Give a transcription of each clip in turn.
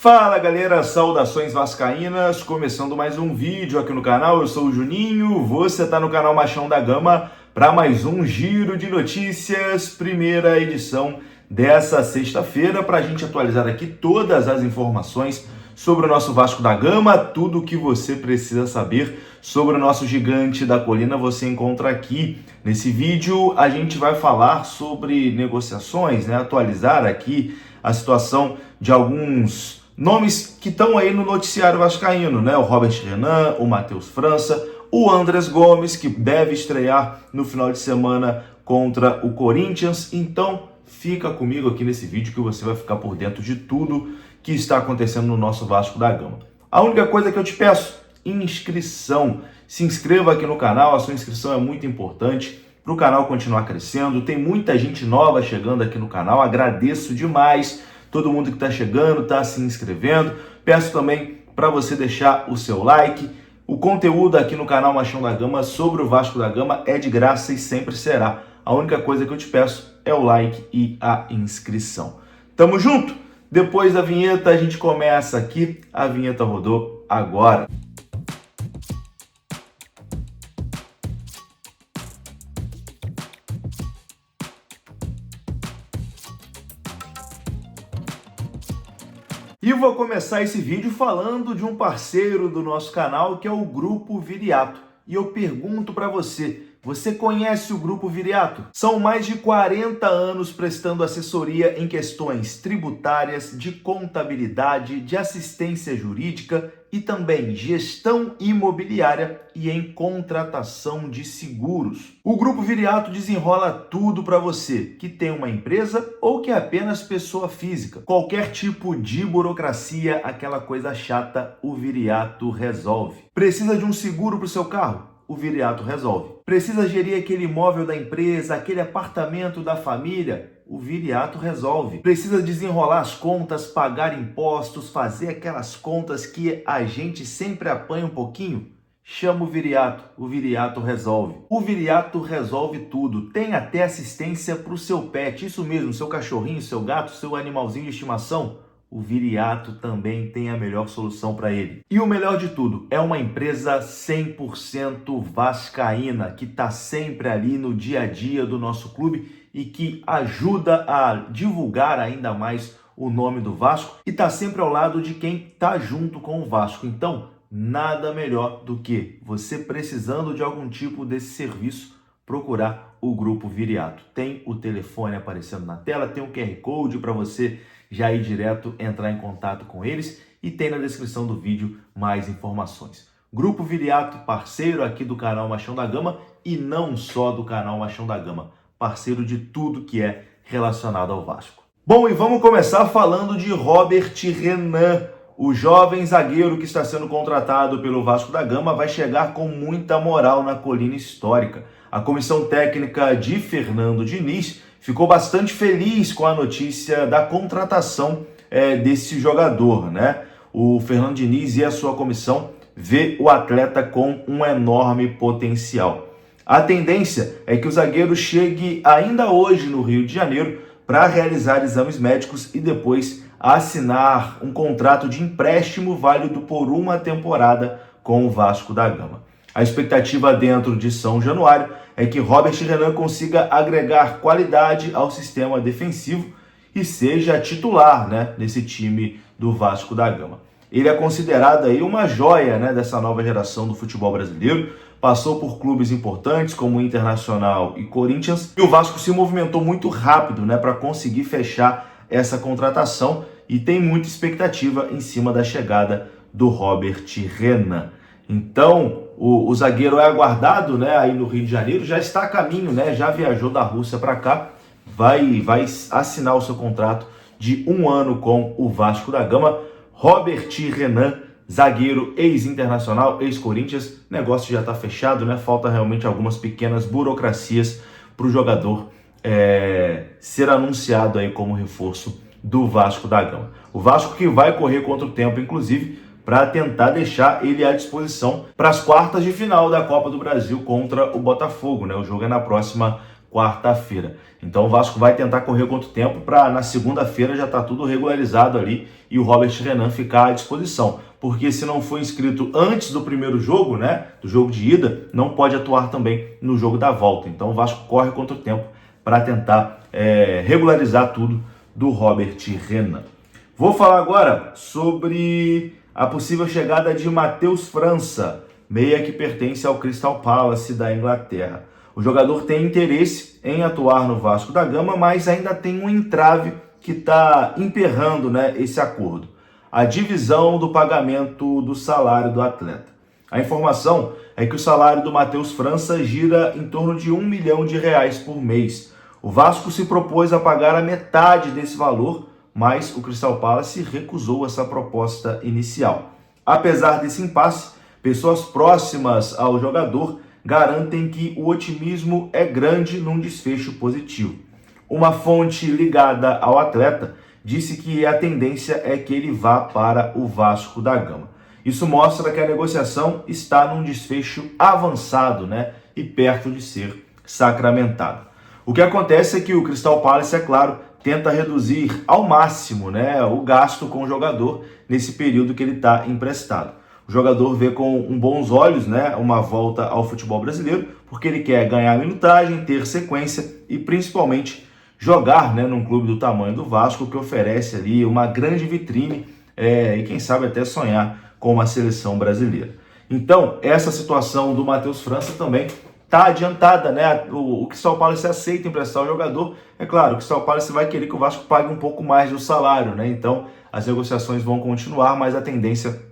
Fala galera, saudações vascaínas, começando mais um vídeo aqui no canal. Eu sou o Juninho, você está no canal Machão da Gama para mais um giro de notícias, primeira edição dessa sexta-feira, para a gente atualizar aqui todas as informações sobre o nosso Vasco da Gama, tudo o que você precisa saber sobre o nosso gigante da colina você encontra aqui. Nesse vídeo a gente vai falar sobre negociações, atualizar aqui a situação de alguns nomes que estão aí no noticiário vascaíno, o Robert Renan, o Matheus França, o Andrés Gomes, que deve estrear no final de semana contra o Corinthians. Então, fica comigo aqui nesse vídeo que você vai ficar por dentro de tudo que está acontecendo no nosso Vasco da Gama. A única coisa que eu te peço, inscrição. Se inscreva aqui no canal, a sua inscrição é muito importante para o canal continuar crescendo. Tem muita gente nova chegando aqui no canal, agradeço demais todo mundo que está chegando, está se inscrevendo. Peço também para você deixar o seu like. O conteúdo aqui no canal Machão da Gama sobre o Vasco da Gama é de graça e sempre será. A única coisa que eu te peço é o like e a inscrição. Tamo junto? Depois da vinheta a gente começa aqui. A vinheta rodou agora. E vou começar esse vídeo falando de um parceiro do nosso canal, que é o Grupo Viriato. E eu pergunto para você, você conhece o Grupo Viriato? São mais de 40 anos prestando assessoria em questões tributárias, de contabilidade, de assistência jurídica e também gestão imobiliária e em contratação de seguros. O Grupo Viriato desenrola tudo para você que tem uma empresa ou que é apenas pessoa física. Qualquer tipo de burocracia, aquela coisa chata, o Viriato resolve. Precisa de um seguro para o seu carro? O Viriato resolve. Precisa gerir aquele imóvel da empresa, aquele apartamento da família? O Viriato resolve. Precisa desenrolar as contas, pagar impostos, fazer aquelas contas que a gente sempre apanha um pouquinho? Chama o Viriato resolve. O Viriato resolve tudo. Tem até assistência para o seu pet, isso mesmo, seu cachorrinho, seu gato, seu animalzinho de estimação. O Viriato também tem a melhor solução para ele. E o melhor de tudo, é uma empresa 100% vascaína, que está sempre ali no dia a dia do nosso clube e que ajuda a divulgar ainda mais o nome do Vasco e está sempre ao lado de quem está junto com o Vasco. Então, nada melhor do que você precisando de algum tipo desse serviço, procurar o Grupo Viriato. Tem o telefone aparecendo na tela, tem um QR Code para você já ir direto entrar em contato com eles e tem na descrição do vídeo mais informações. Grupo Viriato, parceiro aqui do canal Machão da Gama e não só do canal Machão da Gama, parceiro de tudo que é relacionado ao Vasco. Bom, e vamos começar falando de Robert Renan. O jovem zagueiro que está sendo contratado pelo Vasco da Gama vai chegar com muita moral na colina histórica. A comissão técnica de Fernando Diniz ficou bastante feliz com a notícia da contratação desse jogador, O Fernando Diniz e a sua comissão vê o atleta com um enorme potencial. A tendência é que o zagueiro chegue ainda hoje no Rio de Janeiro para realizar exames médicos e depois assinar um contrato de empréstimo válido por uma temporada com o Vasco da Gama. A expectativa dentro de São Januário é que Robert Renan consiga agregar qualidade ao sistema defensivo e seja titular nesse time do Vasco da Gama. Ele é considerado aí uma joia dessa nova geração do futebol brasileiro, passou por clubes importantes como Internacional e Corinthians e o Vasco se movimentou muito rápido para conseguir fechar essa contratação e tem muita expectativa em cima da chegada do Robert Renan. Então, o zagueiro é aguardado aí no Rio de Janeiro, já está a caminho, já viajou da Rússia para cá, vai assinar o seu contrato de 1 ano com o Vasco da Gama. Robert Renan, zagueiro ex-Internacional, ex-Corinthians, negócio já está fechado, falta realmente algumas pequenas burocracias para o jogador ser anunciado aí como reforço do Vasco da Gama. O Vasco que vai correr contra o tempo, inclusive, para tentar deixar ele à disposição para as quartas de final da Copa do Brasil contra o Botafogo. O jogo é na próxima quarta-feira. Então o Vasco vai tentar correr quanto tempo para na segunda-feira já estar tudo regularizado ali e o Robert Renan ficar à disposição. Porque se não for inscrito antes do primeiro jogo, né, do jogo de ida, não pode atuar também no jogo da volta. Então o Vasco corre quanto tempo para tentar regularizar tudo do Robert Renan. Vou falar agora sobre a possível chegada de Matheus França, meia que pertence ao Crystal Palace da Inglaterra. O jogador tem interesse em atuar no Vasco da Gama, mas ainda tem um entrave que está emperrando, né, esse acordo. A divisão do pagamento do salário do atleta. A informação é que o salário do Matheus França gira em torno de R$1 milhão por mês. O Vasco se propôs a pagar a metade desse valor, mas o Crystal Palace recusou essa proposta inicial. Apesar desse impasse, pessoas próximas ao jogador garantem que o otimismo é grande num desfecho positivo. Uma fonte ligada ao atleta disse que a tendência é que ele vá para o Vasco da Gama. Isso mostra que a negociação está num desfecho avançado, né, e perto de ser sacramentado. O que acontece é que o Crystal Palace, é claro, tenta reduzir ao máximo, né, o gasto com o jogador nesse período que ele está emprestado. O jogador vê com bons olhos, né, uma volta ao futebol brasileiro, porque ele quer ganhar minutagem, ter sequência e principalmente jogar, né, num clube do tamanho do Vasco, que oferece ali uma grande vitrine e quem sabe até sonhar com uma seleção brasileira. Então, essa situação do Matheus França também está adiantada, né? O Crystal Palace aceita emprestar o jogador. É claro, o Crystal Palace vai querer que o Vasco pague um pouco mais do salário, né? Então, as negociações vão continuar, mas a tendência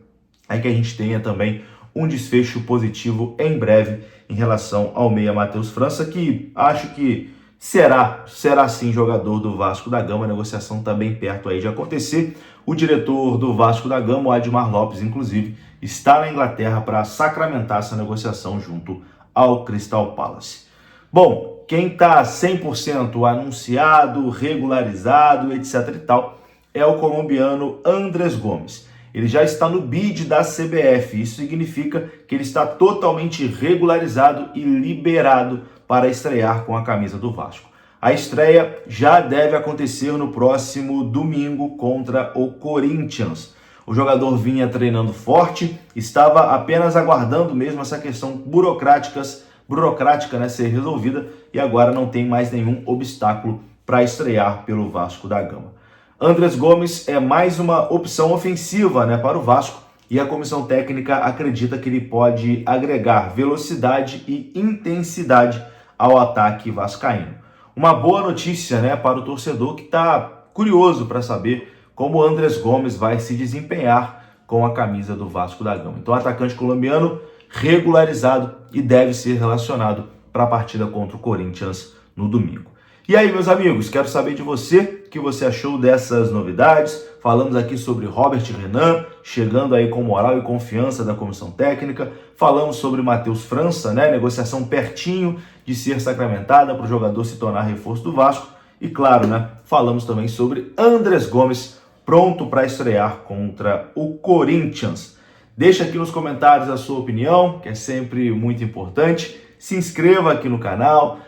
é que a gente tenha também um desfecho positivo em breve em relação ao meia Matheus França, que acho que será sim jogador do Vasco da Gama. A negociação está bem perto aí de acontecer. O diretor do Vasco da Gama, o Admar Lopes, inclusive, está na Inglaterra para sacramentar essa negociação junto ao Crystal Palace. Bom, quem está 100% anunciado, regularizado, etc e tal, é o colombiano Andrés Gomes. Ele já está no bid da CBF. Isso significa que ele está totalmente regularizado e liberado para estrear com a camisa do Vasco. A estreia já deve acontecer no próximo domingo contra o Corinthians. O jogador vinha treinando forte, estava apenas aguardando mesmo essa questão burocrática, né, ser resolvida, e agora não tem mais nenhum obstáculo para estrear pelo Vasco da Gama. Andrés Gomes é mais uma opção ofensiva, né, para o Vasco, e a comissão técnica acredita que ele pode agregar velocidade e intensidade ao ataque vascaíno. Uma boa notícia, né, para o torcedor que está curioso para saber como o Andrés Gomes vai se desempenhar com a camisa do Vasco da Gama. Então, atacante colombiano regularizado e deve ser relacionado para a partida contra o Corinthians no domingo. E aí, meus amigos, quero saber de você, o que você achou dessas novidades. Falamos aqui sobre Robert Renan, chegando aí com moral e confiança da comissão técnica. Falamos sobre Matheus França, né, negociação pertinho de ser sacramentada para o jogador se tornar reforço do Vasco. E claro, né, falamos também sobre Andrés Gomes, pronto para estrear contra o Corinthians. Deixa aqui nos comentários a sua opinião, que é sempre muito importante. Se inscreva aqui no canal.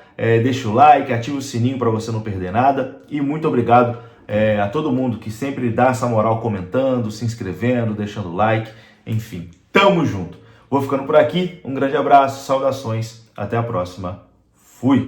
Deixa o like, ativa o sininho para você não perder nada. E muito obrigado a todo mundo que sempre dá essa moral comentando, se inscrevendo, deixando o like. Enfim, tamo junto. Vou ficando por aqui. Um grande abraço, saudações. Até a próxima. Fui!